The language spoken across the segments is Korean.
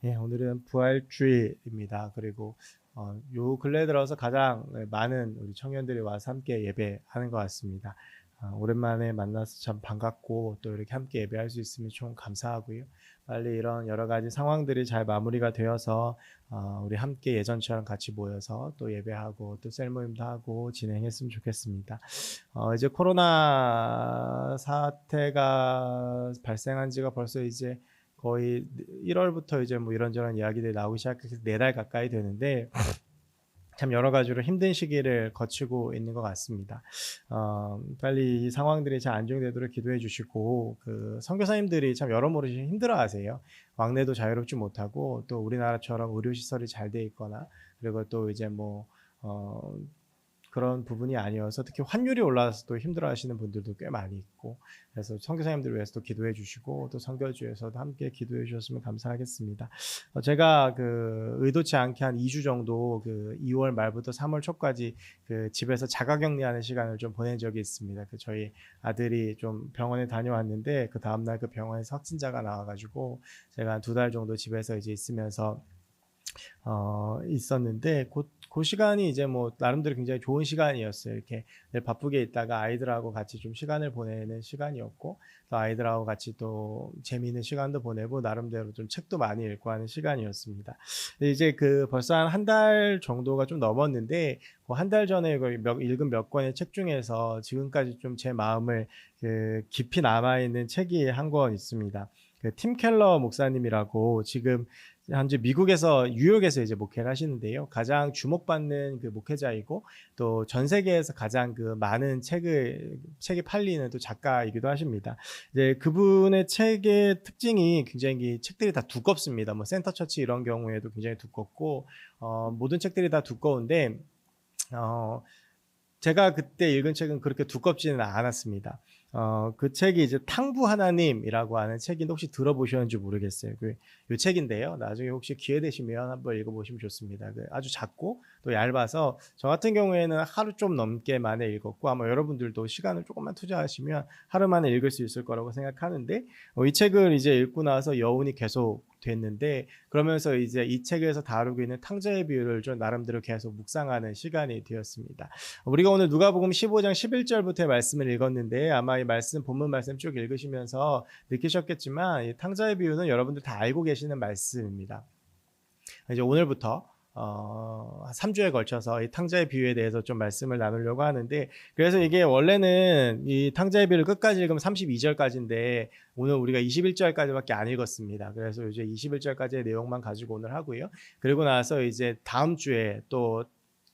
예, 오늘은 부활주일입니다. 그리고 요 근래 들어서 가장 많은 우리 청년들이 와서 함께 예배하는 것 같습니다. 오랜만에 만나서 참 반갑고 또 이렇게 함께 예배할 수 있으면 좀 감사하고요. 빨리 이런 여러 가지 상황들이 잘 마무리가 되어서 우리 함께 예전처럼 같이 모여서 또 예배하고 또 셀 모임도 하고 진행했으면 좋겠습니다. 이제 코로나 사태가 발생한 지가 벌써 이제 거의 1월부터 이제 뭐 이런저런 이야기들이 나오기 시작해서 4달 가까이 되는데 참 여러 가지로 힘든 시기를 거치고 있는 것 같습니다. 빨리 이 상황들이 잘 안정되도록 기도해 주시고 그 선교사님들이 참 여러모로 힘들어하세요. 왕래도 자유롭지 못하고 또 우리나라처럼 의료시설이 잘 돼 있거나 그리고 또 이제 뭐 그런 부분이 아니어서 특히 환율이 올라서 또 힘들어하시는 분들도 꽤 많이 있고 그래서 선교사님들을 위해서도 기도해 주시고 또 선교주에서도 함께 기도해 주셨으면 감사하겠습니다. 제가 그 의도치 않게 한 2주 정도 그 2월 말부터 3월 초까지 그 집에서 자가격리하는 시간을 좀 보낸 적이 있습니다. 그 저희 아들이 좀 병원에 다녀왔는데 그 다음날 그 병원에서 확진자가 나와가지고 제가 한 2달 정도 집에서 이제 있으면서 있었는데 그 시간이 이제 뭐 나름대로 굉장히 좋은 시간이었어요. 이렇게 늘 바쁘게 있다가 아이들하고 같이 좀 시간을 보내는 시간이었고 또 아이들하고 같이 또 재미있는 시간도 보내고 나름대로 좀 책도 많이 읽고 하는 시간이었습니다. 근데 이제 그 벌써 한 달 정도가 좀 넘었는데 그 한 달 전에 읽은 몇 권의 책 중에서 지금까지 좀 제 마음을 그 깊이 남아있는 책이 한 권 있습니다. 그 팀 켈러 목사님이라고 지금 현재 미국에서 뉴욕에서 이제 목회를 하시는데요. 가장 주목받는 그 목회자이고 또 전 세계에서 가장 그 많은 책이 팔리는 또 작가이기도 하십니다. 이제 그분의 책의 특징이 굉장히 책들이 다 두껍습니다. 뭐 센터처치 이런 경우에도 굉장히 두껍고 모든 책들이 다 두꺼운데 제가 그때 읽은 책은 그렇게 두껍지는 않았습니다. 그 책이 이제 탕부 하나님이라고 하는 책인데 혹시 들어보셨는지 모르겠어요. 요 책인데요. 나중에 혹시 기회 되시면 한번 읽어보시면 좋습니다. 아주 작고 또 얇아서 저 같은 경우에는 하루 좀 넘게 만에 읽었고 아마 여러분들도 시간을 조금만 투자하시면 하루 만에 읽을 수 있을 거라고 생각하는데 이 책을 이제 읽고 나서 여운이 계속 됐는데 그러면서 이제 이 책에서 다루고 있는 탕자의 비유를 좀 나름대로 계속 묵상하는 시간이 되었습니다. 우리가 오늘 누가복음 15장 11절부터의 말씀을 읽었는데 아마 이 말씀 본문 말씀 쭉 읽으시면서 느끼셨겠지만 이 탕자의 비유는 여러분들 다 알고 계시는 말씀입니다. 이제 오늘부터 3주에 걸쳐서 이 탕자의 비유에 대해서 좀 말씀을 나누려고 하는데 그래서 이게 원래는 이 탕자의 비유를 끝까지 읽으면 32절까지인데 오늘 우리가 21절까지밖에 안 읽었습니다. 그래서 이제 21절까지의 내용만 가지고 오늘 하고요. 그리고 나서 이제 다음 주에 또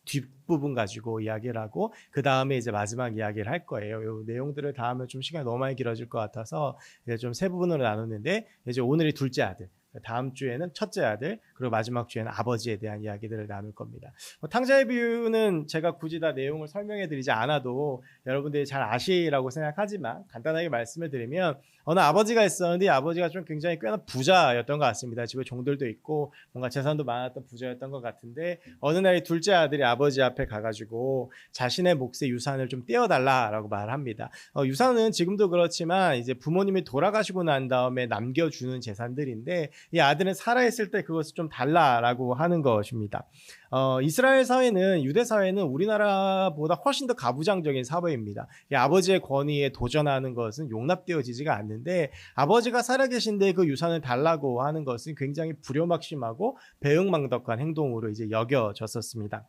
뒷부분 가지고 이야기를 하고 그 다음에 이제 마지막 이야기를 할 거예요. 이 내용들을 다 하면 좀 시간이 너무 많이 길어질 것 같아서 이제 좀 세 부분으로 나눴는데 이제 오늘이 둘째 아들, 다음 주에는 첫째 아들, 그리고 마지막 주에는 아버지에 대한 이야기들을 나눌 겁니다. 탕자의 비유는 제가 굳이 다 내용을 설명해 드리지 않아도 여러분들이 잘 아시라고 생각하지만 간단하게 말씀을 드리면 어느 아버지가 있었는데 이 아버지가 좀 굉장히 꽤나 부자였던 것 같습니다. 집에 종들도 있고 뭔가 재산도 많았던 부자였던 것 같은데 어느 날 이 둘째 아들이 아버지 앞에 가가지고 자신의 몫의 유산을 좀 떼어달라라고 말합니다. 유산은 지금도 그렇지만 이제 부모님이 돌아가시고 난 다음에 남겨주는 재산들인데 이 아들은 살아있을 때 그것을 좀 달라라고 하는 것입니다. 이스라엘 사회는 유대 사회는 우리나라보다 훨씬 더 가부장적인 사회입니다. 이 아버지의 권위에 도전하는 것은 용납되어지지가 않는데 아버지가 살아계신데 그 유산을 달라고 하는 것은 굉장히 불효막심하고 배은망덕한 행동으로 이제 여겨졌었습니다.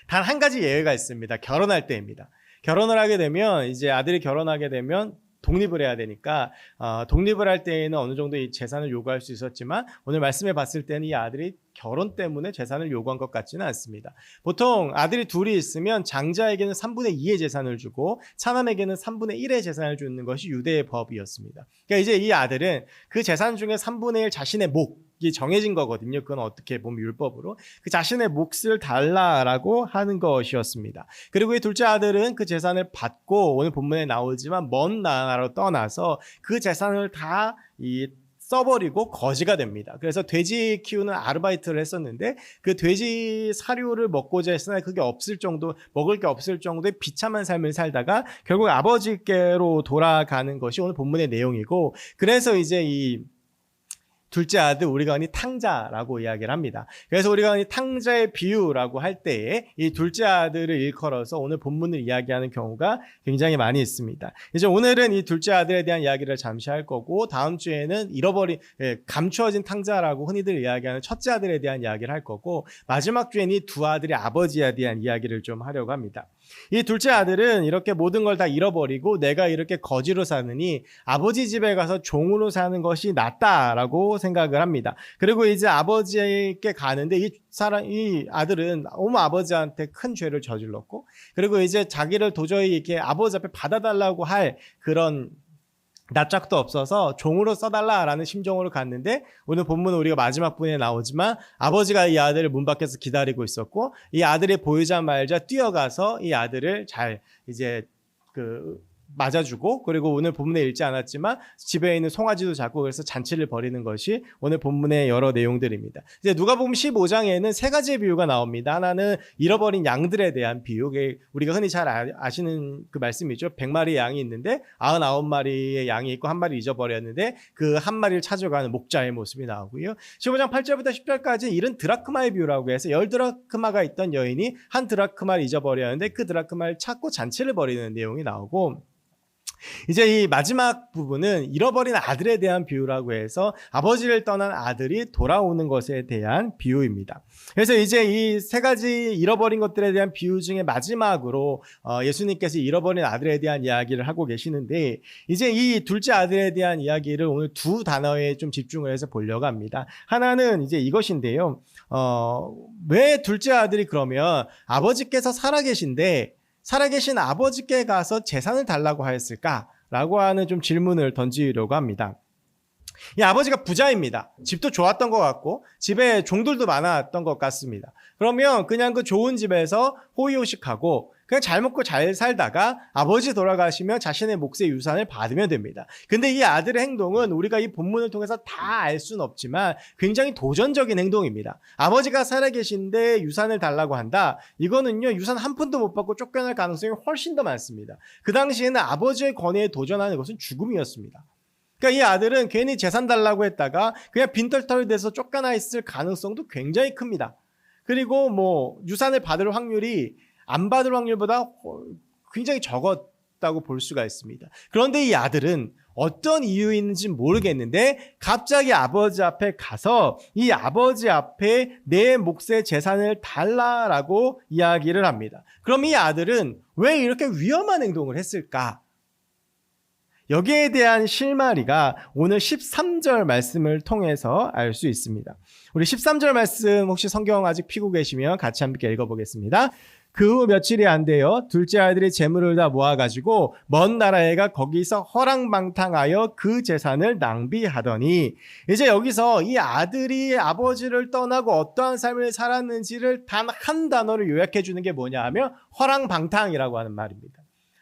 단 한 가지 예외가 있습니다. 결혼할 때입니다. 결혼을 하게 되면 이제 아들이 결혼하게 되면 독립을 해야 되니까 독립을 할 때에는 어느 정도 이 재산을 요구할 수 있었지만 오늘 말씀해 봤을 때는 이 아들이 결혼 때문에 재산을 요구한 것 같지는 않습니다. 보통 아들이 둘이 있으면 장자에게는 3분의 2의 재산을 주고 차남에게는 3분의 1의 재산을 주는 것이 유대의 법이었습니다. 그러니까 이제 이 아들은 그 재산 중에 3분의 1 자신의 몫이 정해진 거거든요. 그건 어떻게 보면 율법으로 그 자신의 몫을 달라라고 하는 것이었습니다. 그리고 이 둘째 아들은 그 재산을 받고 오늘 본문에 나오지만 먼 나라로 떠나서 그 재산을 다 써버리고 거지가 됩니다. 그래서 돼지 키우는 아르바이트를 했었는데 그 돼지 사료를 먹고자 했으나 그게 없을 정도 먹을 게 없을 정도의 비참한 삶을 살다가 결국 아버지께로 돌아가는 것이 오늘 본문의 내용이고 그래서 이제 둘째 아들 우리가 흔히 탕자라고 이야기를 합니다. 그래서 우리가 흔히 탕자의 비유라고 할 때에 이 둘째 아들을 일컬어서 오늘 본문을 이야기하는 경우가 굉장히 많이 있습니다. 이제 오늘은 이 둘째 아들에 대한 이야기를 잠시 할 거고 다음 주에는 감추어진 탕자라고 흔히들 이야기하는 첫째 아들에 대한 이야기를 할 거고 마지막 주에는 이 두 아들의 아버지에 대한 이야기를 좀 하려고 합니다. 이 둘째 아들은 이렇게 모든 걸 다 잃어버리고 내가 이렇게 거지로 사느니 아버지 집에 가서 종으로 사는 것이 낫다라고 생각을 합니다. 그리고 이제 아버지께 가는데 이 아들은 너무 아버지한테 큰 죄를 저질렀고 그리고 이제 자기를 도저히 이렇게 아버지 앞에 받아달라고 할 그런 낯짝도 없어서 종으로 써달라라는 심정으로 갔는데 오늘 본문은 우리가 마지막 부분에 나오지만 아버지가 이 아들을 문 밖에서 기다리고 있었고 이 아들이 보이자마자 뛰어가서 이 아들을 잘 이제 맞아주고 그리고 오늘 본문에 읽지 않았지만 집에 있는 송아지도 잡고 그래서 잔치를 벌이는 것이 오늘 본문의 여러 내용들입니다. 이제 누가복음 15장에는 세 가지의 비유가 나옵니다. 하나는 잃어버린 양들에 대한 비유. 우리가 흔히 잘 아시는 그 말씀이죠. 100마리의 양이 있는데 99마리의 양이 있고 한 마리 잊어버렸는데 그 한 마리를 찾아가는 목자의 모습이 나오고요. 15장 8절부터 10절까지 이른 드라크마의 비유라고 해서 10드라크마가 있던 여인이 한 드라크마를 잊어버렸는데 그 드라크마를 찾고 잔치를 벌이는 내용이 나오고 이제 이 마지막 부분은 잃어버린 아들에 대한 비유라고 해서 아버지를 떠난 아들이 돌아오는 것에 대한 비유입니다. 그래서 이제 이 세 가지 잃어버린 것들에 대한 비유 중에 마지막으로 예수님께서 잃어버린 아들에 대한 이야기를 하고 계시는데 이제 이 둘째 아들에 대한 이야기를 오늘 두 단어에 좀 집중을 해서 보려고 합니다. 하나는 이제 이것인데요. 왜 둘째 아들이 그러면 아버지께서 살아계신 아버지께 가서 재산을 달라고 하였을까라고 하는 좀 질문을 던지려고 합니다. 이 아버지가 부자입니다. 집도 좋았던 것 같고 집에 종들도 많았던 것 같습니다. 그러면 그냥 그 좋은 집에서 호의호식하고 그냥 잘 먹고 잘 살다가 아버지 돌아가시면 자신의 몫의 유산을 받으면 됩니다. 근데 이 아들의 행동은 우리가 이 본문을 통해서 다 알 수는 없지만 굉장히 도전적인 행동입니다. 아버지가 살아계신데 유산을 달라고 한다. 이거는요 유산 한 푼도 못 받고 쫓겨날 가능성이 훨씬 더 많습니다. 그 당시에는 아버지의 권위에 도전하는 것은 죽음이었습니다. 그러니까 이 아들은 괜히 재산 달라고 했다가 그냥 빈털털이 돼서 쫓겨나 있을 가능성도 굉장히 큽니다. 그리고 유산을 받을 확률이 안 받을 확률보다 굉장히 적었다고 볼 수가 있습니다. 그런데 이 아들은 어떤 이유인지 모르겠는데 갑자기 아버지 앞에 가서 이 아버지 앞에 내 몫의 재산을 달라라고 이야기를 합니다. 그럼 이 아들은 왜 이렇게 위험한 행동을 했을까? 여기에 대한 실마리가 오늘 13절 말씀을 통해서 알 수 있습니다. 우리 13절 말씀 혹시 성경 아직 피고 계시면 같이 함께 읽어보겠습니다. 그 후 며칠이 안 되어 둘째 아들이 재물을 다 모아가지고 먼 나라에 가 거기서 허랑방탕하여 그 재산을 낭비하더니 이제 여기서 이 아들이 아버지를 떠나고 어떠한 삶을 살았는지를 단 한 단어로 요약해 주는 게 뭐냐 하면 허랑방탕이라고 하는 말입니다.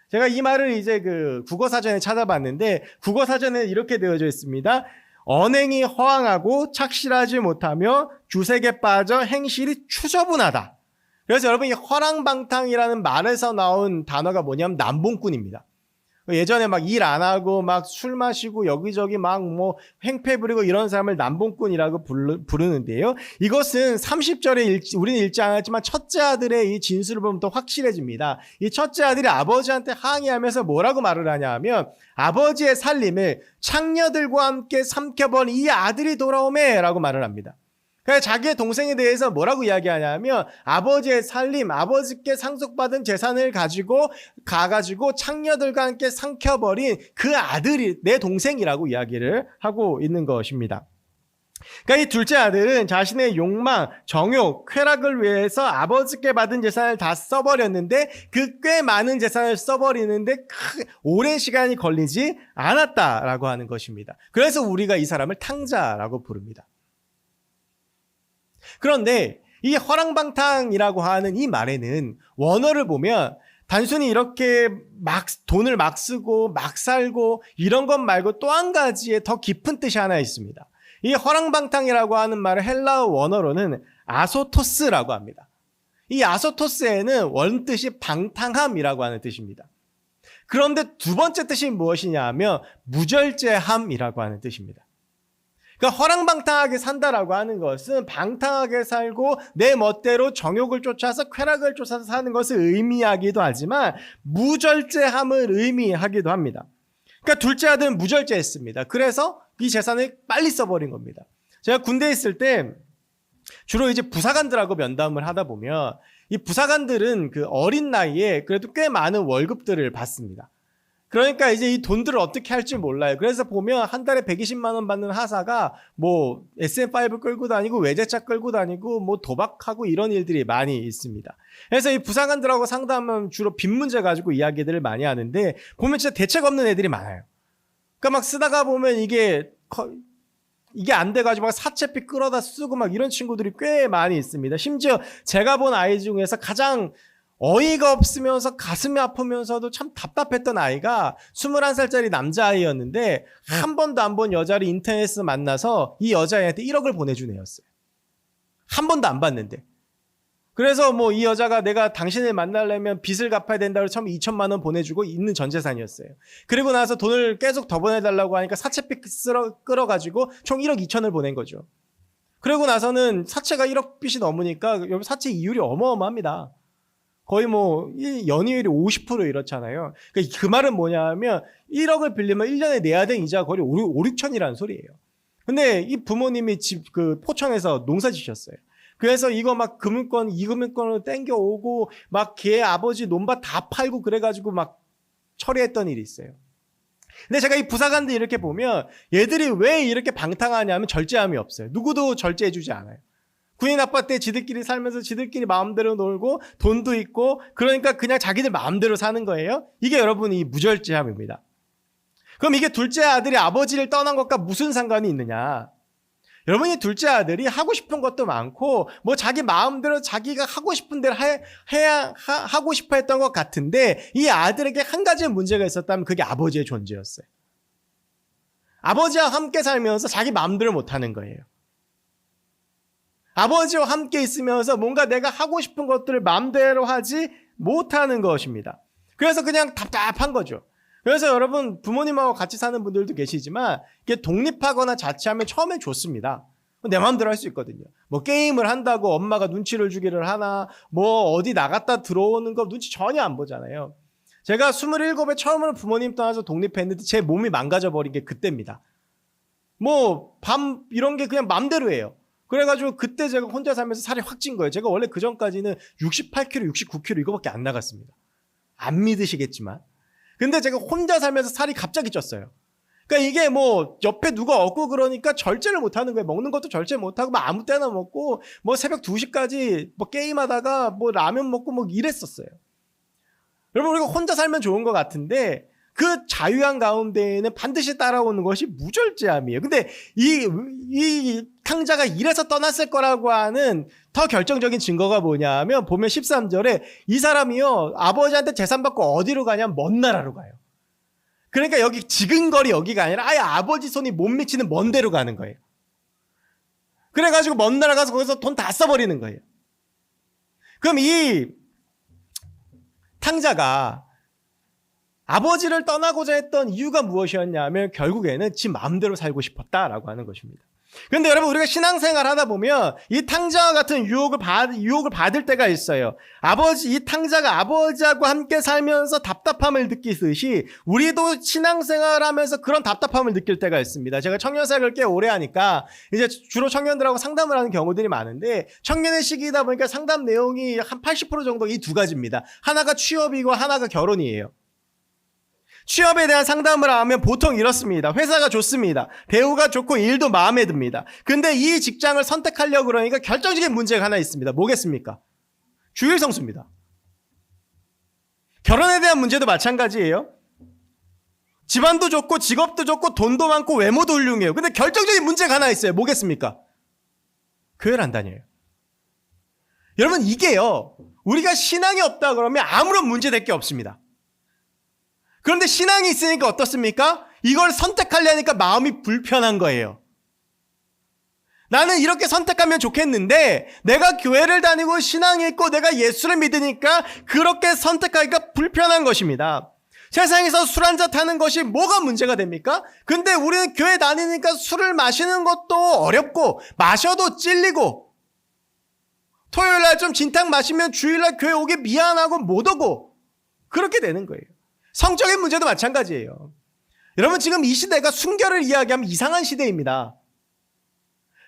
제가 이 말을 이제 국어사전에 찾아봤는데 국어사전에 이렇게 되어져 있습니다. 언행이 허황하고 착실하지 못하며 주색에 빠져 행실이 추저분하다. 그래서 여러분 이 허랑방탕이라는 말에서 나온 단어가 뭐냐면 남봉꾼입니다. 예전에 막 일 안 하고 막 술 마시고 여기저기 막 행패 부리고 이런 사람을 남봉꾼이라고 부르는데요. 이것은 30절에 우리는 읽지 않았지만 첫째 아들의 이 진술을 보면 또 확실해집니다. 이 첫째 아들이 아버지한테 항의하면서 뭐라고 말을 하냐 하면 아버지의 살림을 창녀들과 함께 삼켜버린 이 아들이 돌아오매 라고 말을 합니다. 그러니까 자기의 동생에 대해서 뭐라고 이야기하냐면 아버지의 살림, 아버지께 상속받은 재산을 가가지고 창녀들과 함께 삼켜버린 그 아들이 내 동생이라고 이야기를 하고 있는 것입니다. 그러니까 이 둘째 아들은 자신의 욕망, 정욕, 쾌락을 위해서 아버지께 받은 재산을 다 써버렸는데 그 꽤 많은 재산을 써버리는데 오랜 시간이 걸리지 않았다라고 하는 것입니다. 그래서 우리가 이 사람을 탕자라고 부릅니다. 그런데 이 허랑방탕이라고 하는 이 말에는 원어를 보면 단순히 이렇게 돈을 막 쓰고 막 살고 이런 것 말고 또 한 가지의 더 깊은 뜻이 하나 있습니다. 이 허랑방탕이라고 하는 말을 헬라어 원어로는 아소토스라고 합니다. 이 아소토스에는 원뜻이 방탕함이라고 하는 뜻입니다. 그런데 두 번째 뜻이 무엇이냐 하면 무절제함이라고 하는 뜻입니다. 그러니까 허랑방탕하게 산다라고 하는 것은 방탕하게 살고 내 멋대로 정욕을 쫓아서 쾌락을 쫓아서 사는 것을 의미하기도 하지만 무절제함을 의미하기도 합니다. 그러니까 둘째 아들은 무절제했습니다. 그래서 이 재산을 빨리 써버린 겁니다. 제가 군대에 있을 때 주로 이제 부사관들하고 면담을 하다 보면 이 부사관들은 그 어린 나이에 그래도 꽤 많은 월급들을 받습니다. 그러니까 이제 이 돈들을 어떻게 할지 몰라요. 그래서 보면 한 달에 120만 원 받는 하사가 뭐 SM5 끌고 다니고 외제차 끌고 다니고 뭐 도박하고 이런 일들이 많이 있습니다. 그래서 이 부사관들하고 상담하면 주로 빚 문제 가지고 이야기들을 많이 하는데 보면 진짜 대책 없는 애들이 많아요. 그러니까 막 쓰다가 보면 이게 안 돼가지고 막 사채빚 끌어다 쓰고 막 이런 친구들이 꽤 많이 있습니다. 심지어 제가 본 아이 중에서 가장 어이가 없으면서 가슴이 아프면서도 참 답답했던 아이가 21살짜리 남자아이였는데 한 번도 안 본 여자를 인터넷에서 만나서 이 여자애한테 1억을 보내준 애였어요. 한 번도 안 봤는데. 그래서 뭐 이 여자가 내가 당신을 만나려면 빚을 갚아야 된다고 처음에 2천만 원 보내주고 있는 전 재산이었어요. 그리고 나서 돈을 계속 더 보내달라고 하니까 사채빚 끌어가지고 총 1억 2천을 보낸 거죠. 그리고 나서는 사채가 1억 빚이 넘으니까 여기 사채 이율이 어마어마합니다. 거의 뭐 연이율이 50% 이렇잖아요. 그 말은 뭐냐면 1억을 빌리면 1년에 내야 되는 이자가 거의 5, 6천이라는 소리예요. 근데 이 부모님이 집 그 포천에서 농사 지셨어요. 그래서 이거 막 금융권, 이금융권으로 땡겨오고 막 걔 아버지 논밭 다 팔고 그래가지고 막 처리했던 일이 있어요. 근데 제가 이 부사관들 이렇게 보면 얘들이 왜 이렇게 방탕하냐면 절제함이 없어요. 누구도 절제해주지 않아요. 군인 아빠 때 지들끼리 살면서 지들끼리 마음대로 놀고 돈도 있고 그러니까 그냥 자기들 마음대로 사는 거예요. 이게 여러분 이 무절제함입니다. 그럼 이게 둘째 아들이 아버지를 떠난 것과 무슨 상관이 있느냐? 여러분 이 둘째 아들이 하고 싶은 것도 많고 뭐 자기 마음대로 자기가 하고 싶은 대로 하고 싶어 했던 것 같은데 이 아들에게 한 가지 문제가 있었다면 그게 아버지의 존재였어요. 아버지와 함께 살면서 자기 마음대로 못하는 거예요. 아버지와 함께 있으면서 뭔가 내가 하고 싶은 것들을 마음대로 하지 못하는 것입니다. 그래서 그냥 답답한 거죠. 그래서 여러분 부모님하고 같이 사는 분들도 계시지만 이게 독립하거나 자취하면 처음엔 좋습니다. 내 마음대로 할 수 있거든요. 뭐 게임을 한다고 엄마가 눈치를 주기를 하나 뭐 어디 나갔다 들어오는 거 눈치 전혀 안 보잖아요. 제가 27에 처음으로 부모님 떠나서 독립했는데 제 몸이 망가져버린 게 그때입니다. 뭐 밤 이런 게 그냥 마음대로 해요. 그래가지고 그때 제가 혼자 살면서 살이 확 찐 거예요. 제가 원래 그 전까지는 68kg, 69kg 이거밖에 안 나갔습니다. 안 믿으시겠지만. 근데 제가 혼자 살면서 살이 갑자기 쪘어요. 그러니까 이게 뭐 옆에 누가 없고 그러니까 절제를 못하는 거예요. 먹는 것도 절제 못하고 막 아무 때나 먹고 뭐 새벽 2시까지 뭐 게임하다가 뭐 라면 먹고 뭐 이랬었어요. 여러분 우리가 혼자 살면 좋은 것 같은데 그 자유한 가운데에는 반드시 따라오는 것이 무절제함이에요. 근데 이 탕자가 이래서 떠났을 거라고 하는 더 결정적인 증거가 뭐냐면 보면 13절에 이 사람이요 아버지한테 재산 받고 어디로 가냐면 먼 나라로 가요. 그러니까 여기 지근거리 여기가 아니라 아예 아버지 손이 못 미치는 먼 데로 가는 거예요. 그래가지고 먼 나라 가서 거기서 돈 다 써버리는 거예요. 그럼 이 탕자가 아버지를 떠나고자 했던 이유가 무엇이었냐면 결국에는 지 마음대로 살고 싶었다라고 하는 것입니다. 그런데 여러분 우리가 신앙생활 하다 보면 이 탕자와 같은 유혹을 받을 때가 있어요. 이 탕자가 아버지하고 함께 살면서 답답함을 느끼듯이 우리도 신앙생활 하면서 그런 답답함을 느낄 때가 있습니다. 제가 청년생활을 꽤 오래 하니까 이제 주로 청년들하고 상담을 하는 경우들이 많은데 청년의 시기이다 보니까 상담 내용이 한 80% 정도 이 두 가지입니다. 하나가 취업이고 하나가 결혼이에요. 취업에 대한 상담을 하면 보통 이렇습니다. 회사가 좋습니다. 대우가 좋고 일도 마음에 듭니다. 근데 이 직장을 선택하려고 그러니까 결정적인 문제가 하나 있습니다. 뭐겠습니까? 주일 성수입니다. 결혼에 대한 문제도 마찬가지예요. 집안도 좋고 직업도 좋고 돈도 많고 외모도 훌륭해요. 근데 결정적인 문제가 하나 있어요. 뭐겠습니까? 교회를 안 다녀요. 여러분 이게요. 우리가 신앙이 없다 그러면 아무런 문제될 게 없습니다. 그런데 신앙이 있으니까 어떻습니까? 이걸 선택하려니까 마음이 불편한 거예요. 나는 이렇게 선택하면 좋겠는데 내가 교회를 다니고 신앙이 있고 내가 예수를 믿으니까 그렇게 선택하기가 불편한 것입니다. 세상에서 술 한잔 타는 것이 뭐가 문제가 됩니까? 근데 우리는 교회 다니니까 술을 마시는 것도 어렵고 마셔도 찔리고 토요일날 좀 진탕 마시면 주일날 교회 오기 미안하고 못 오고 그렇게 되는 거예요. 성적인 문제도 마찬가지예요. 여러분 지금 이 시대가 순결을 이야기하면 이상한 시대입니다.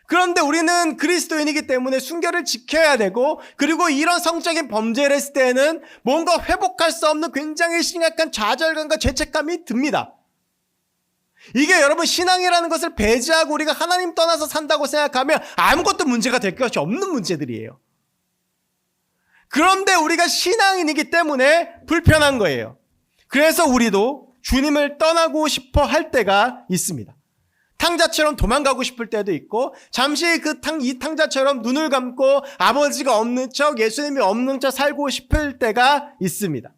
그런데 우리는 그리스도인이기 때문에 순결을 지켜야 되고 그리고 이런 성적인 범죄를 했을 때는 뭔가 회복할 수 없는 굉장히 심각한 좌절감과 죄책감이 듭니다. 이게 여러분 신앙이라는 것을 배제하고 우리가 하나님 떠나서 산다고 생각하면 아무것도 문제가 될 것이 없는 문제들이에요. 그런데 우리가 신앙인이기 때문에 불편한 거예요. 그래서 우리도 주님을 떠나고 싶어 할 때가 있습니다. 탕자처럼 도망가고 싶을 때도 있고 잠시 이 탕자처럼 눈을 감고 아버지가 없는 척 예수님이 없는 척 살고 싶을 때가 있습니다.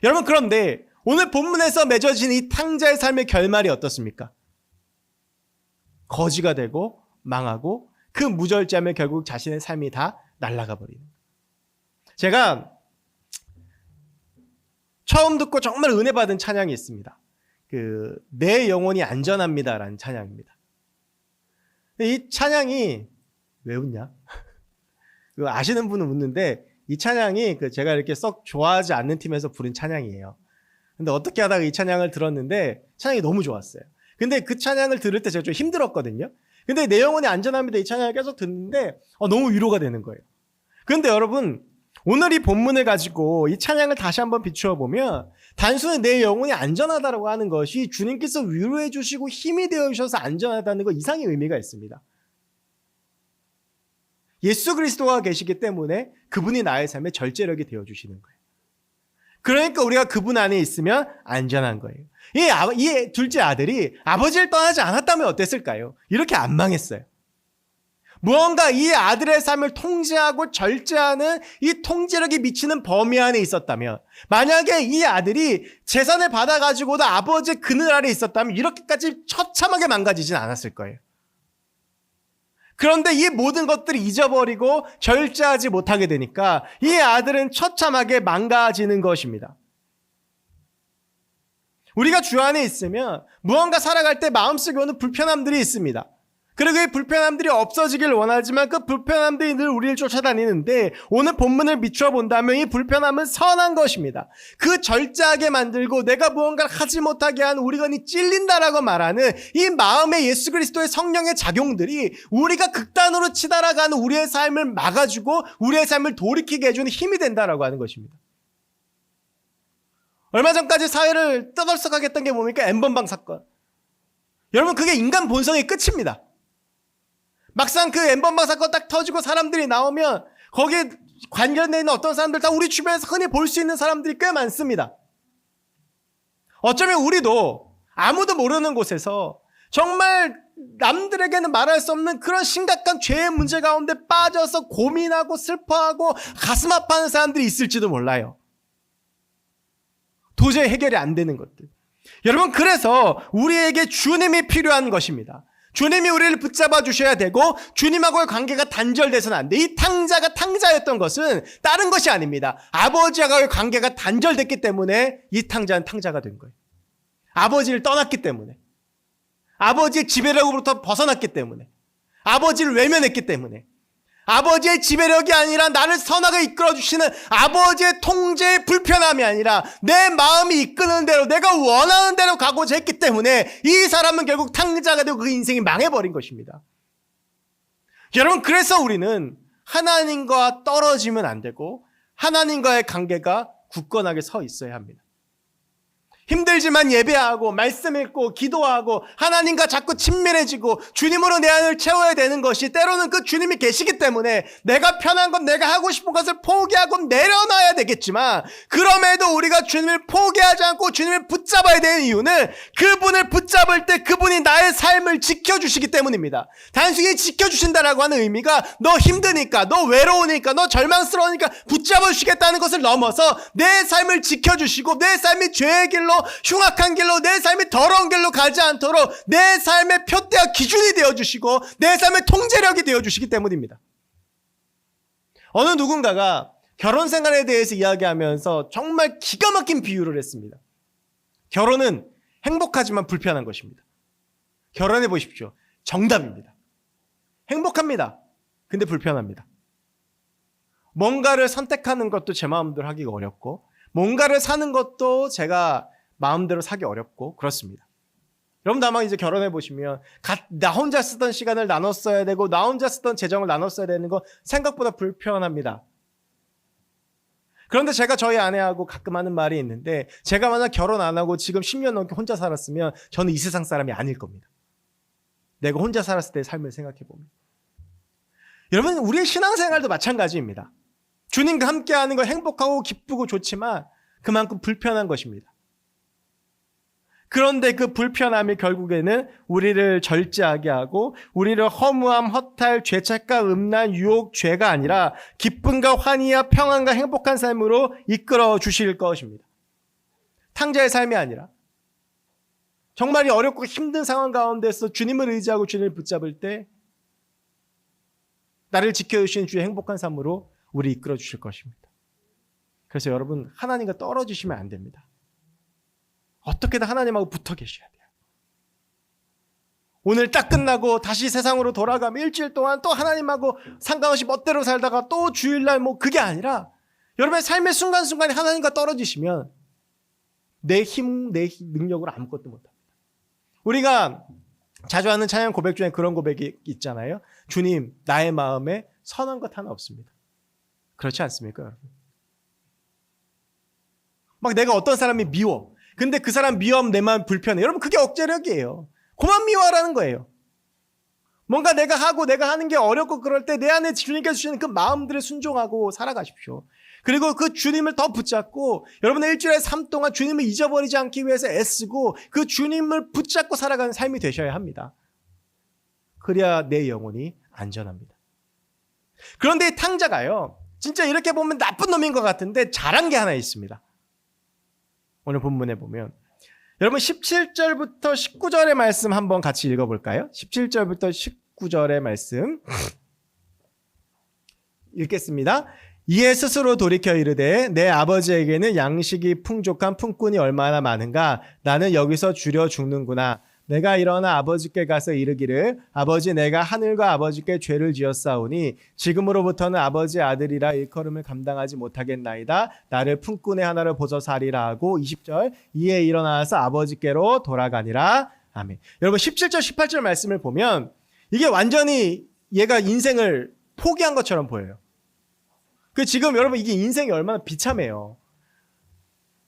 여러분 그런데 오늘 본문에서 맺어진 이 탕자의 삶의 결말이 어떻습니까? 거지가 되고 망하고 그 무절제하며 결국 자신의 삶이 다 날아가 버리는 거예요. 제가 처음 듣고 정말 은혜 받은 찬양이 있습니다. 내 영혼이 안전합니다라는 찬양입니다. 이 찬양이 왜 웃냐? 아시는 분은 웃는데 이 찬양이 제가 이렇게 썩 좋아하지 않는 팀에서 부른 찬양이에요. 근데 어떻게 하다가 이 찬양을 들었는데 찬양이 너무 좋았어요. 근데 그 찬양을 들을 때 제가 좀 힘들었거든요. 근데 내 영혼이 안전합니다 이 찬양을 계속 듣는데 너무 위로가 되는 거예요. 그런데 여러분 오늘 이 본문을 가지고 이 찬양을 다시 한번 비추어 보면 단순히 내 영혼이 안전하다고 하는 것이 주님께서 위로해 주시고 힘이 되어 주셔서 안전하다는 것 이상의 의미가 있습니다. 예수 그리스도가 계시기 때문에 그분이 나의 삶의 절제력이 되어 주시는 거예요. 그러니까 우리가 그분 안에 있으면 안전한 거예요. 이 둘째 아들이 아버지를 떠나지 않았다면 어땠을까요? 이렇게 안 망했어요. 무언가 이 아들의 삶을 통제하고 절제하는 이 통제력이 미치는 범위 안에 있었다면 만약에 이 아들이 재산을 받아가지고도 아버지의 그늘 아래 있었다면 이렇게까지 처참하게 망가지진 않았을 거예요. 그런데 이 모든 것들을 잊어버리고 절제하지 못하게 되니까 이 아들은 처참하게 망가지는 것입니다. 우리가 주 안에 있으면 무언가 살아갈 때 마음속에 오는 불편함들이 있습니다. 그리고 이 불편함들이 없어지길 원하지만 그 불편함들이 늘 우리를 쫓아다니는데 오늘 본문을 비추어 본다면 이 불편함은 선한 것입니다. 그 절제하게 만들고 내가 무언가를 하지 못하게 하는 우리가 찔린다라고 말하는 이 마음의 예수 그리스도의 성령의 작용들이 우리가 극단으로 치달아가는 우리의 삶을 막아주고 우리의 삶을 돌이키게 해주는 힘이 된다라고 하는 것입니다. 얼마 전까지 사회를 떠들썩하게 했던 게 뭡니까? N번방 사건. 여러분 그게 인간 본성의 끝입니다. 막상 그 N번방 사건 딱 터지고 사람들이 나오면 거기에 관련되어 있는 어떤 사람들 다 우리 주변에서 흔히 볼 수 있는 사람들이 꽤 많습니다. 어쩌면 우리도 아무도 모르는 곳에서 정말 남들에게는 말할 수 없는 그런 심각한 죄의 문제 가운데 빠져서 고민하고 슬퍼하고 가슴 아파하는 사람들이 있을지도 몰라요. 도저히 해결이 안 되는 것들. 여러분 그래서 우리에게 주님이 필요한 것입니다. 주님이 우리를 붙잡아 주셔야 되고 주님하고의 관계가 단절돼서는 안 돼. 이 탕자가 탕자였던 것은 다른 것이 아닙니다. 아버지와의 관계가 단절됐기 때문에 이 탕자는 탕자가 된 거예요. 아버지를 떠났기 때문에, 아버지의 지배력으로부터 벗어났기 때문에, 아버지를 외면했기 때문에, 아버지의 지배력이 아니라 나를 선하게 이끌어주시는 아버지의 통제의 불편함이 아니라 내 마음이 이끄는 대로 내가 원하는 대로 가고자 했기 때문에 이 사람은 결국 탕자가 되고 그 인생이 망해버린 것입니다. 여러분 그래서 우리는 하나님과 떨어지면 안 되고 하나님과의 관계가 굳건하게 서 있어야 합니다. 힘들지만 예배하고 말씀 읽고 기도하고 하나님과 자꾸 친밀해지고 주님으로 내 안을 채워야 되는 것이 때로는 그 주님이 계시기 때문에 내가 편한 것 내가 하고 싶은 것을 포기하고 내려놔야 되겠지만 그럼에도 우리가 주님을 포기하지 않고 주님을 붙잡아야 되는 이유는 그분을 붙잡을 때 그분이 나의 삶을 지켜주시기 때문입니다. 단순히 지켜주신다라고 하는 의미가 너 힘드니까 너 외로우니까 너 절망스러우니까 붙잡아 주시겠다는 것을 넘어서 내 삶을 지켜주시고 내 삶이 죄의 길로 흉악한 길로 내 삶이 더러운 길로 가지 않도록 내 삶의 표대와 기준이 되어주시고 내 삶의 통제력이 되어주시기 때문입니다. 어느 누군가가 결혼 생활에 대해서 이야기하면서 정말 기가 막힌 비유를 했습니다. 결혼은 행복하지만 불편한 것입니다. 결혼해 보십시오. 정답입니다. 행복합니다. 근데 불편합니다. 뭔가를 선택하는 것도 제 마음대로 하기가 어렵고 뭔가를 사는 것도 제가 마음대로 사기 어렵고 그렇습니다. 여러분도 아마 이제 결혼해 보시면 나 혼자 쓰던 시간을 나눠 써야 되고 나 혼자 쓰던 재정을 나눠 써야 되는 거 생각보다 불편합니다. 그런데 제가 저희 아내하고 가끔 하는 말이 있는데 제가 만약 결혼 안 하고 지금 10년 넘게 혼자 살았으면 저는 이 세상 사람이 아닐 겁니다. 내가 혼자 살았을 때의 삶을 생각해 보면. 여러분 우리의 신앙생활도 마찬가지입니다. 주님과 함께하는 거 행복하고 기쁘고 좋지만 그만큼 불편한 것입니다. 그런데 그 불편함이 결국에는 우리를 절제하게 하고 우리를 허무함, 허탈, 죄책감, 음란, 유혹, 죄가 아니라 기쁨과 환희와 평안과 행복한 삶으로 이끌어 주실 것입니다. 탕자의 삶이 아니라 정말 어렵고 힘든 상황 가운데서 주님을 의지하고 주님을 붙잡을 때 나를 지켜주시는 주의 행복한 삶으로 우리 이끌어 주실 것입니다. 그래서 여러분 하나님과 떨어지시면 안 됩니다. 어떻게든 하나님하고 붙어 계셔야 돼요. 오늘 딱 끝나고 다시 세상으로 돌아가면 일주일 동안 또 하나님하고 상관없이 멋대로 살다가 또 주일날 그게 아니라 여러분의 삶의 순간순간에 하나님과 떨어지시면 내 힘, 내 능력으로 아무것도 못합니다. 우리가 자주 하는 찬양 고백 중에 그런 고백이 있잖아요. 주님, 나의 마음에 선한 것 하나 없습니다. 그렇지 않습니까, 여러분? 막 내가 어떤 사람이 미워. 근데 그 사람 미워하면 내 마음 불편해. 여러분 그게 억제력이에요. 그만 미워하라는 거예요. 뭔가 내가 하고 내가 하는 게 어렵고 그럴 때 내 안에 주님께서 주시는 그 마음들을 순종하고 살아가십시오. 그리고 그 주님을 더 붙잡고 여러분의 일주일의 삶 동안 주님을 잊어버리지 않기 위해서 애쓰고 그 주님을 붙잡고 살아가는 삶이 되셔야 합니다. 그래야 내 영혼이 안전합니다. 그런데 이 탕자가요. 진짜 이렇게 보면 나쁜 놈인 것 같은데 잘한 게 하나 있습니다. 오늘 본문에 보면 여러분 17절부터 19절의 말씀 한번 같이 읽어볼까요? 17절부터 19절의 말씀 읽겠습니다. 이에 스스로 돌이켜 이르되 내 아버지에게는 양식이 풍족한 품꾼이 얼마나 많은가 나는 여기서 줄여 죽는구나. 내가 일어나 아버지께 가서 이르기를 아버지 내가 하늘과 아버지께 죄를 지었사오니 지금으로부터는 아버지의 아들이라 일컬음을 감당하지 못하겠나이다. 나를 품꾼의 하나를 보소서 하리라 하고 20절 이에 일어나서 아버지께로 돌아가니라. 아멘. 여러분 17절 18절 말씀을 보면 이게 완전히 얘가 인생을 포기한 것처럼 보여요. 그 지금 여러분 이게 인생이 얼마나 비참해요.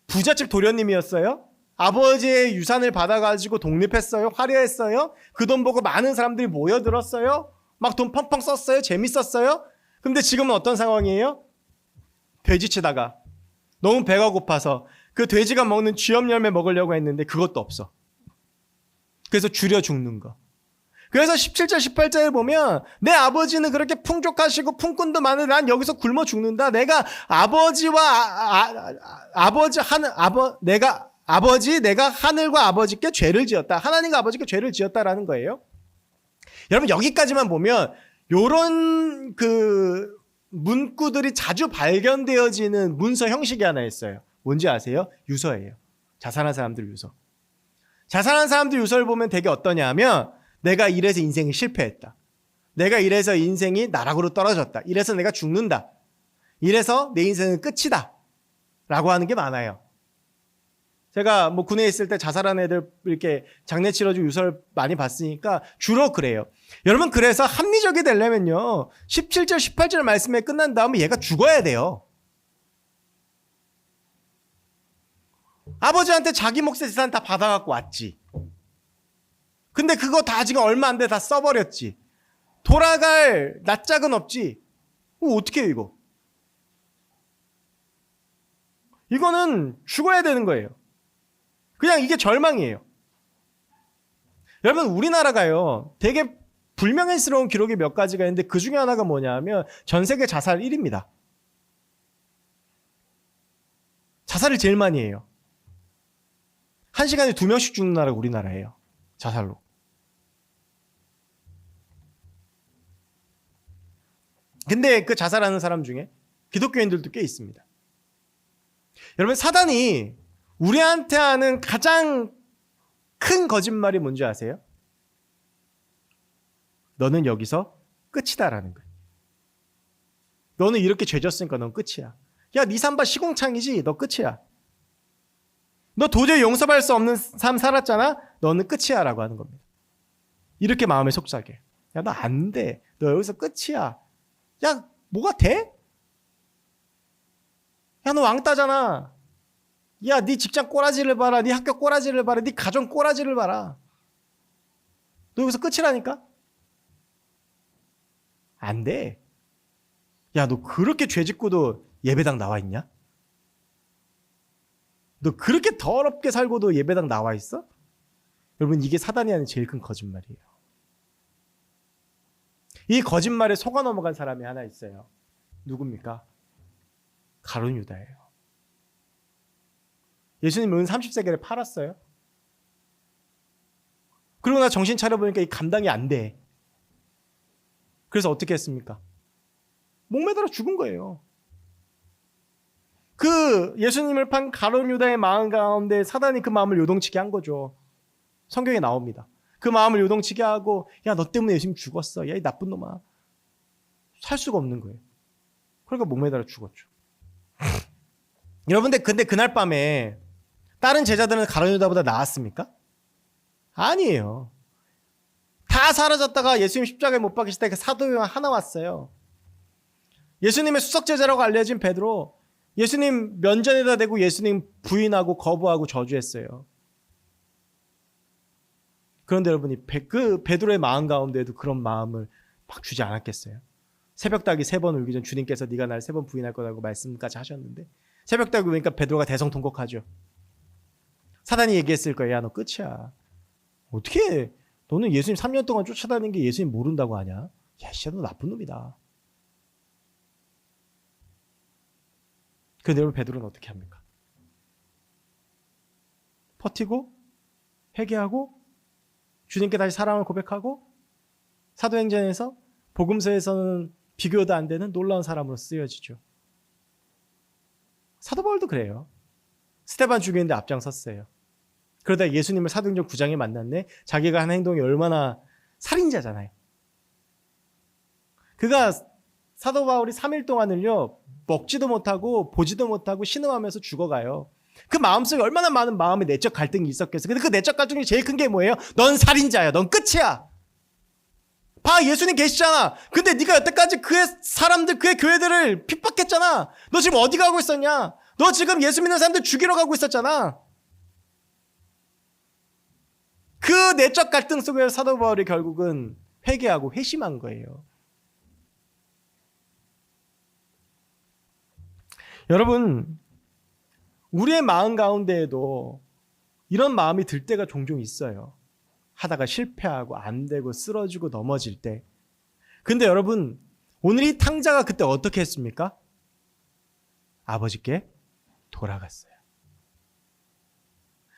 부잣집 도련님이었어요. 아버지의 유산을 받아가지고 독립했어요. 화려했어요. 그 돈 보고 많은 사람들이 모여들었어요. 막 돈 펑펑 썼어요. 재밌었어요. 근데 지금은 어떤 상황이에요? 돼지치다가 너무 배가 고파서 그 돼지가 먹는 쥐염 열매 먹으려고 했는데 그것도 없어. 그래서 줄여 죽는 거. 그래서 17절 18절에 보면 내 아버지는 그렇게 풍족하시고 품꾼도 많은데 난 여기서 굶어 죽는다. 내가 내가 하늘과 아버지께 죄를 지었다. 하나님과 아버지께 죄를 지었다라는 거예요. 여러분 여기까지만 보면 요런 그 문구들이 자주 발견되어지는 문서 형식이 하나 있어요. 뭔지 아세요? 유서예요. 자살한 사람들 유서. 자살한 사람들 유서를 보면 되게 어떠냐 하면 내가 이래서 인생이 실패했다. 내가 이래서 인생이 나락으로 떨어졌다. 이래서 내가 죽는다. 이래서 내 인생은 끝이다. 라고 하는 게 많아요. 제가 군에 있을 때 자살한 애들 이렇게 장례 치러주고 유서를 많이 봤으니까 주로 그래요. 여러분 그래서 합리적이 되려면요. 17절 18절 말씀에 끝난 다음에 얘가 죽어야 돼요. 아버지한테 자기 몫의 재산 다 받아갖고 왔지. 근데 그거 다 지금 얼마 안 돼 다 써버렸지. 돌아갈 낯짝은 없지. 어떻게 해요 이거? 이거는 죽어야 되는 거예요. 그냥 이게 절망이에요. 여러분 우리나라가요 되게 불명예스러운 기록이 몇 가지가 있는데 그 중에 하나가 뭐냐 하면 전 세계 자살 1위입니다. 자살을 제일 많이 해요. 한 시간에 2명씩 죽는 나라가 우리나라예요. 자살로. 근데 그 자살하는 사람 중에 기독교인들도 꽤 있습니다. 여러분 사단이 우리한테 하는 가장 큰 거짓말이 뭔지 아세요? 너는 여기서 끝이다라는 거예요. 너는 이렇게 죄졌으니까 넌 끝이야. 야, 네 삶 봐 시궁창이지? 너 끝이야. 너 도저히 용서할 수 없는 삶 살았잖아? 너는 끝이야 라고 하는 겁니다. 이렇게 마음에 속삭여. 야, 너 안 돼. 너 여기서 끝이야. 야, 뭐가 돼? 야, 너 왕따잖아. 야, 네 직장 꼬라지를 봐라. 네 학교 꼬라지를 봐라. 네 가정 꼬라지를 봐라. 너 여기서 끝이라니까? 안 돼. 야, 너 그렇게 죄 짓고도 예배당 나와 있냐? 너 그렇게 더럽게 살고도 예배당 나와 있어? 여러분, 이게 사단이 하는 제일 큰 거짓말이에요. 이 거짓말에 속아 넘어간 사람이 하나 있어요. 누굽니까? 가룟 유다예요. 예수님 은 30세겔에 팔았어요. 그러고 나 정신 차려보니까 이 감당이 안 돼. 그래서 어떻게 했습니까? 목매달아 죽은 거예요. 그 예수님을 판 가룟 유다의 마음 가운데 사단이 그 마음을 요동치게 한 거죠. 성경에 나옵니다. 그 마음을 요동치게 하고, 야, 너 때문에 예수님 죽었어. 야, 이 나쁜 놈아. 살 수가 없는 거예요. 그러니까 목매달아 죽었죠. 여러분들, 근데 그날 밤에 다른 제자들은 가룟 유다보다 나았습니까? 아니에요. 다 사라졌다가 예수님 십자가에 못 박히실 때 그 사도 요한 하나 왔어요. 예수님의 수석 제자라고 알려진 베드로, 예수님 면전에다 대고 예수님 부인하고 거부하고 저주했어요. 그런데 여러분이 그 베드로의 마음 가운데에도 그런 마음을 막 주지 않았겠어요? 새벽닭이 3번 울기 전 주님께서 네가 날 3번 부인할 거라고 말씀까지 하셨는데, 새벽닭이 우니까 베드로가 대성통곡하죠. 사단이 얘기했을 거예요. 야, 너 끝이야. 어떻게 너는 예수님 3년 동안 쫓아다니는 게 예수님 모른다고 하냐? 야, 진짜 너 나쁜 놈이다. 그런데 여러분, 베드로는 어떻게 합니까? 버티고 회개하고 주님께 다시 사랑을 고백하고 사도행전에서 복음서에서는 비교도 안 되는 놀라운 사람으로 쓰여지죠. 사도 바울도 그래요. 스데반 죽이는데 앞장섰어요. 그러다 예수님을 사도행전 9장에 만났네. 자기가 한 행동이 얼마나 살인자잖아요. 그가 사도 바울이 3일 동안을요, 먹지도 못하고 보지도 못하고 신음하면서 죽어가요. 그 마음속에 얼마나 많은 마음의 내적 갈등이 있었겠어요. 근데 그 내적 갈등이 제일 큰 게 뭐예요? 넌 살인자야. 넌 끝이야. 봐, 예수님 계시잖아. 근데 네가 여태까지 그의 사람들, 그의 교회들을 핍박했잖아. 너 지금 어디 가고 있었냐? 너 지금 예수 믿는 사람들 죽이러 가고 있었잖아. 그 내적 갈등 속에서 사도 바울이 결국은 회개하고 회심한 거예요. 여러분, 우리의 마음 가운데에도 이런 마음이 들 때가 종종 있어요. 하다가 실패하고 안 되고 쓰러지고 넘어질 때. 근데 여러분, 오늘 이 탕자가 그때 어떻게 했습니까? 아버지께 돌아갔어요.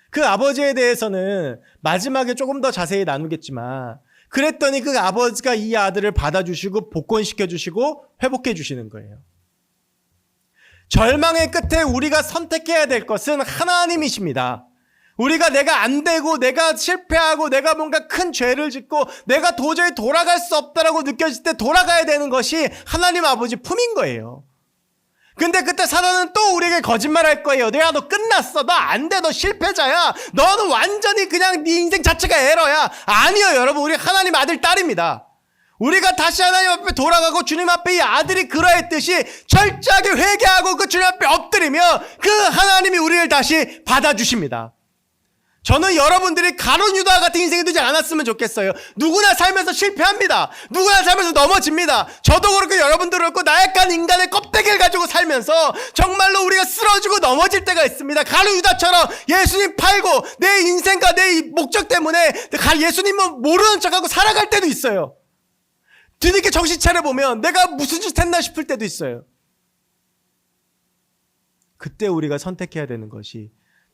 그 아버지에 대해서는 마지막에 조금 더 자세히 나누겠지만, 그랬더니 그 아버지가 이 아들을 받아주시고 복권시켜주시고 회복해주시는 거예요. 절망의 끝에 우리가 선택해야 될 것은 하나님이십니다. 우리가 내가 안 되고 내가 실패하고 내가 뭔가 큰 죄를 짓고 내가 도저히 돌아갈 수 없다라고 느껴질 때 돌아가야 되는 것이 하나님 아버지 품인 거예요. 근데 그때 사단은 또 우리에게 거짓말할 거예요. 야, 너 끝났어. 너 안 돼. 너 실패자야. 너는 완전히 그냥 네 인생 자체가 에러야. 아니요, 여러분. 우리 하나님 아들 딸입니다. 우리가 다시 하나님 앞에 돌아가고 주님 앞에 이 아들이 그러했듯이 철저하게 회개하고 그 주님 앞에 엎드리며 그 하나님이 우리를 다시 받아주십니다. 저는 여러분들이 가룟 유다 같은 인생이 되지 않았으면 좋겠어요. 누구나 살면서 실패합니다. 누구나 살면서 넘어집니다. 저도 그렇고 여러분도 그렇고 나약한 인간의 껍데기를 가지고 살면서 정말로 우리가 쓰러지고 넘어질 때가 있습니다. 가룟 유다처럼 예수님 팔고 내 인생과 내 목적 때문에 예수님은 모르는 척하고 살아갈 때도 있어요. 뒤늦게 정신 차려보면 내가 무슨 짓 했나 싶을 때도 있어요. 그때 우리가 선택해야 되는 것이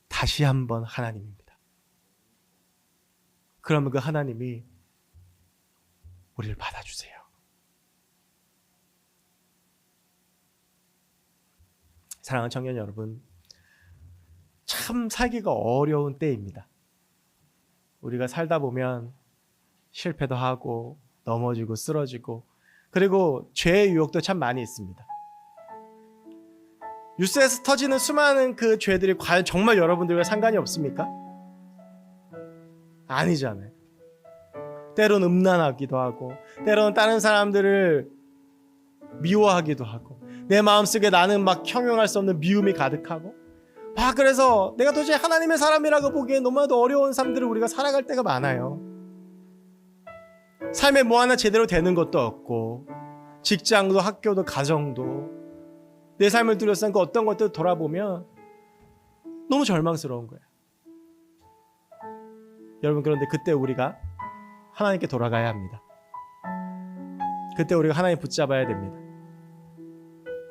다시 한번 하나님입니다. 그러면 그 하나님이 우리를 받아주세요. 사랑하는 청년 여러분, 참 살기가 어려운 때입니다. 우리가 살다 보면 실패도 하고 넘어지고 쓰러지고 그리고 죄의 유혹도 참 많이 있습니다. 뉴스에서 터지는 수많은 그 죄들이 과연 정말 여러분들과 상관이 없습니까? 아니잖아요. 때로는 음란하기도 하고 때로는 다른 사람들을 미워하기도 하고 내 마음속에 나는 막 형용할 수 없는 미움이 가득하고 그래서 내가 도대체 하나님의 사람이라고 보기에 너무나도 어려운 삶들을 우리가 살아갈 때가 많아요. 삶에 뭐 하나 제대로 되는 것도 없고 직장도 학교도 가정도 내 삶을 둘러싼 그 어떤 것들 돌아보면 너무 절망스러운 거예요. 여러분, 그런데 그때 우리가 하나님께 돌아가야 합니다. 그때 우리가 하나님 붙잡아야 됩니다.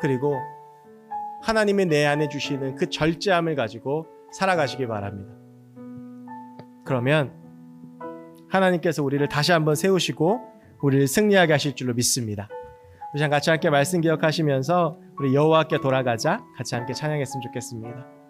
그리고 하나님이 내 안에 주시는 그 절제함을 가지고 살아가시기 바랍니다. 그러면 하나님께서 우리를 다시 한번 세우시고 우리를 승리하게 하실 줄로 믿습니다. 우리 같이 함께 말씀 기억하시면서 우리 여호와께 돌아가자 같이 함께 찬양했으면 좋겠습니다.